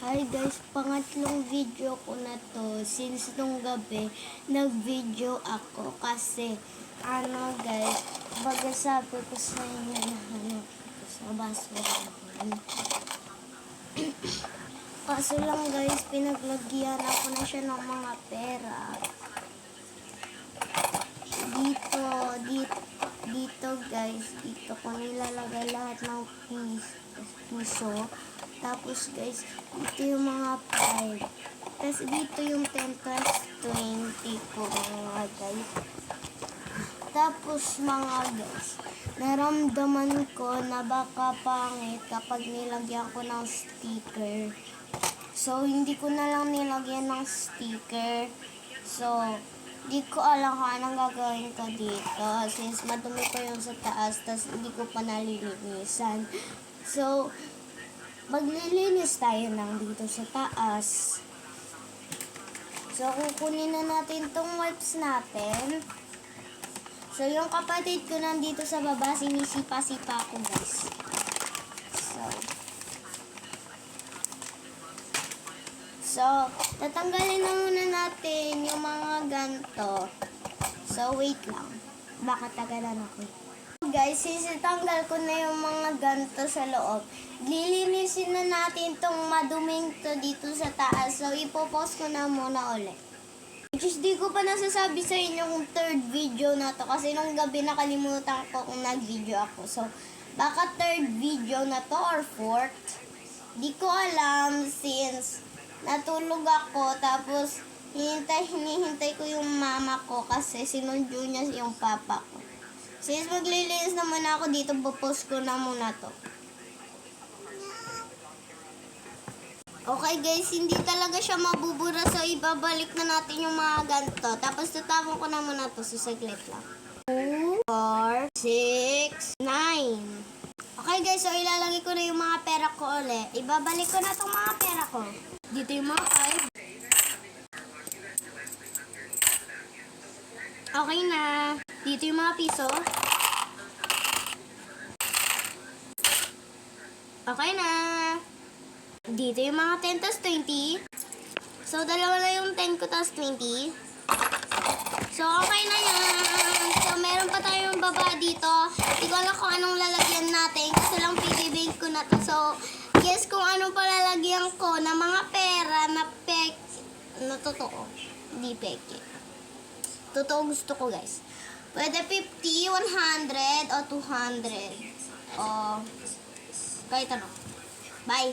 Hi guys, pangatlong video ko na to. Since nung gabi, nag-video ako kasi guys, baga sabi ko sa inyo na hanap ko sa basurahan. Kaso lang guys, pinaglagyan ako na siya ng mga pera. Dito guys, dito ko nilalagay lahat ng piso. Tapos guys, dito yung mga 5. Tapos dito yung 10 plus 20 ko mga guys. Tapos mga guys, naramdaman ko na baka pangit kapag nilagyan ko ng sticker. So, hindi ko na lang nilagyan ng sticker. So, di ko alam kung anong gagawin ko dito. Since madumi pa yung sa taas, tapos hindi ko pa nalilinisan. So, maglilinis tayo ng dito sa taas. So, kukunin na natin tong wipes natin. So, yung kapatid ko nandito sa baba, sinisipa-sipa ko guys. So, tatanggalin na muna natin yung mga ganto. So, wait lang. Baka tagalan ako. Guys, sisitanggal ko na yung mga ganto sa loob. Lilinisin na natin tong maduming to dito sa taas. So, ipopost ko na muna ulit. Which is, di ko pa nasasabi sa inyo kung third video na to. Kasi nung gabi nakalimutan ko kung nag-video ako. So, baka third video na to or fourth. Di ko alam since natulog ako. Tapos, hinihintay ko yung mama ko kasi sinundyo niya yung papa ko. Since maglilinis naman ako dito, pupost ko na muna to. Okay guys, hindi talaga siya mabubura. So, ibabalik na natin yung mga ganito. Tapos, tatapon ko na muna to. So, saglit lang. 2, 4, 6, 9. Okay guys, so ilalagay ko na yung mga pera ko ulit. Ibabalik ko na itong mga pera ko. Dito yung mga 5. Okay na. Dito yung mga piso. Okay na. Dito yung mga 10 tas 20. So, dalawa na yung 10 ko tas 20. So, okay na yan. So, meron pa tayong baba dito. Hindi ko alam kung anong lalagyan natin. Kasi lang pinibig ko na to. So, guess kung anong palalagyan ko na mga pera na na totoo. Hindi peke. Totoo gusto ko guys. Pwede 50, 100, o 200. O, kahit ano. Bye.